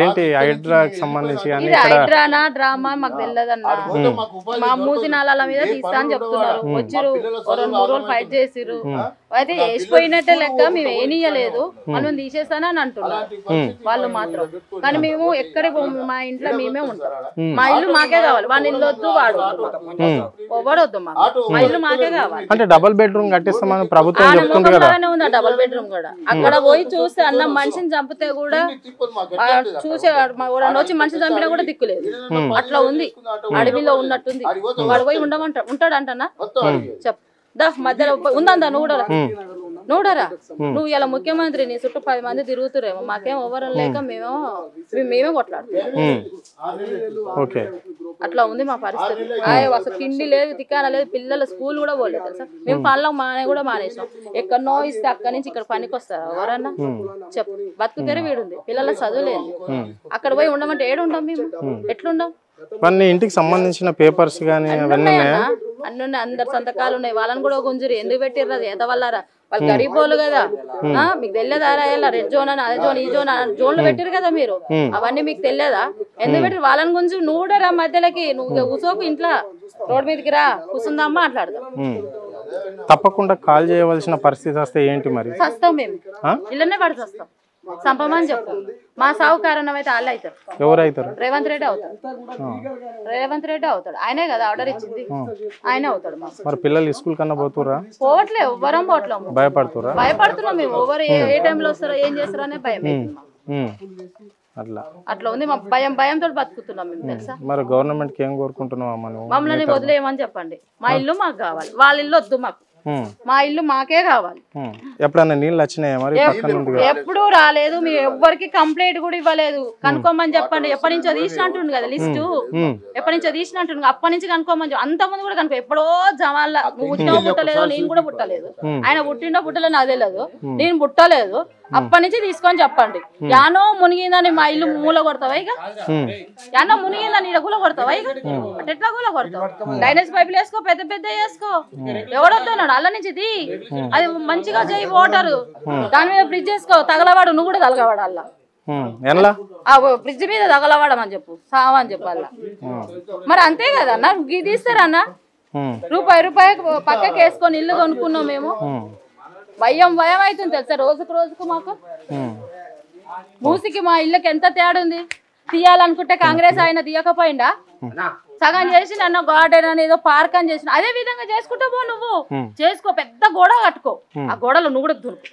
ఏంటి హైడ్రాకి సంబంధించి ఇది హైడ్రానా డ్రామా మాకు తెలియదన్నా మా మూసినాల మీద తీస్తా అని చెప్తున్నారు వచ్చిరు 2-3 రోజులు ఫైట్ చేసిరు అయితే వేసిపోయినట్టే లెక్క మేము ఏనియలేదు మనం తీసేస్తానని అంటున్నారు వాళ్ళు మాత్రం కానీ మేము ఎక్కడికి పోము మా ఇంట్లో మేమే ఉంటాం మా ఇల్లు మాకే కావాలి వాళ్ళ ఇల్లు వద్దు వాడు వద్దు మాకు మా ఇల్లు మాకే కావాలి అంటే డబుల్ బెడ్రూమ్ కట్టిస్తామని ప్రభుత్వం చెప్తుంది కదా ఉంది డబుల్ బెడ్రూమ్ కూడా అక్కడ పోయి చూస్తే అన్న మనిషిని చంపితే కూడా చూసే వచ్చి మనిషిని చంపినా కూడా దిక్కులేదు అట్లా ఉంది అడవిలో ఉన్నట్టుంది వాడు పోయి ఉంటాడంటనా చెప్పు దా మధ్యలో ఉందా నూడరా నువ్వు ఇలా ముఖ్యమంత్రి నీ చుట్టూ 10 మంది తిరుగుతురేమో మాకేం ఎవరం లేక మేమే కొట్లాడుతున్నాం అట్లా ఉంది మా పరిస్థితి అసలు తిండి లేదు తిక్కాన లేదు పిల్లల స్కూల్ కూడా పోలేదు తెలుసా మేము పనులకు కూడా మానేసాం ఎక్కడనో ఇస్తే అక్కడి నుంచి ఇక్కడ పనికి వస్తారా ఎవరన్నా చెప్పు బతుకుతేరే వీడుంది పిల్లల చదువులేదు అక్కడ పోయి ఉండమంటే ఏడు ఉండం మేము ఎట్లుండం ఇంటికి సంబంధించిన పేపర్స్ గానీ అన్ని అందరు సంతకాలు ఉన్నాయి వాళ్ళని కూడా గుంజురు ఎందుకు పెట్టిర్రు అది ఎంత వల్లరా వాళ్ళు గరీబోళ్ళు కదా మీకు తెలియదారా రెడ్ జోన్ అని అదే జోన్ ఈ జోన్లు పెట్టిరు కదా మీరు అవన్నీ మీకు తెలియదా ఎందుకు పెట్టిరు వాళ్ళని గుంజు నూడరా మధ్యలోకి నువ్వు కూసోకు ఇంట్లో రోడ్ మీదకి రా కూర్చుందామా మాట్లాడదాం తప్పకుండా కాల్ చేయవలసిన పరిస్థితి వస్తే ఏంటి మరి వస్తాం మేము ఇళ్ళనే పడి వస్తాం సంపమని చెప్పు మా సాగు కారణం అయితే వాళ్ళు అవుతారు ఎవరైతారు రేవంత్ రెడ్డి అవుతాడు ఆయనే కదా ఆర్డర్ ఇచ్చింది ఆయనే అవుతాడు మరి పిల్లలు స్కూల్ కన్నా పోతురా పోవట్లే ఎవ్వరం పోవట్లేము భయపడుతున్నాం మేము ఎవరు ఏ టైంలో వస్తారో ఏం చేస్తారో అనే భయం అట్లా ఉంది మా భయంతో బతుకుతున్నాం మేము తెలుసా మరి గవర్నమెంట్ కి ఏం కోరుకుంటున్నాం మమ్మల్ని వదిలేయమని చెప్పండి మా ఇల్లు మాకు కావాలి వాళ్ళ ఇల్లు వద్దు మాకు మా ఇల్లు మాకే కావాలి ఎప్పుడన్నా నీళ్ళు వచ్చినాయా మరి ఎప్పుడు రాలేదు మీరు ఎవ్వరికి కంప్లైంట్ కూడా ఇవ్వలేదు కనుక్కోమని చెప్పండి ఎప్పటి నుంచో తీసినట్టుండు కదా లిస్టు ఎప్పటి నుంచో తీసినట్టుండు అప్పటి నుంచి కనుక్కోమని అంత ముందు కూడా కనుక్కో ఎప్పుడో జమాల నువ్వు పుట్టినో పుట్టలేదు నేను కూడా పుట్టలేదు ఆయన పుట్టిండో పుట్టలేదు నాకు తెలియదు నేను పుట్టలేదు అప్పటి నుంచి తీసుకొని చెప్పండి యానో మునిగిందని మా ఇల్లు మూల కొడతావా ఇక యానో మునిగిందని ఇడ కూల కొడతావా ఇక అంటే ఎట్లా కూల కొడతావు డ్రైనేజ్ పైపులు వేసుకో పెద్ద పెద్ద వేసుకో ఎవడొస్తున్నాడు అల్ల నుంచి అది మంచిగా చేయి వాటర్ దాని మీద ఫ్రిడ్జ్ వేసుకో తగలవాడు నువ్వు కూడా తగలవాడు అల్లా ఫ్రిడ్జ్ మీద తగలవాడమని చెప్పు సావని చెప్పాలా మరి అంతే కదా అన్న తీస్తారన్నా రూపాయి పక్కకి వేసుకొని ఇల్లు కొనుక్కున్నాం మేము భయం అవుతుంది తెలుసా రోజుకు మాకు మూసికి మా ఇళ్ళకి ఎంత తేడా ఉంది తీయాలనుకుంటే కాంగ్రెస్ ఆయన తీయకపోయిందా సగం చేసి నన్ను గార్డెన్ అని ఏదో పార్క్ అని చేసిన అదే విధంగా చేసుకుంటా పో నువ్వు చేసుకో పెద్ద గోడ కట్టుకో ఆ గోడలో నువ్వు కూడా దునుకు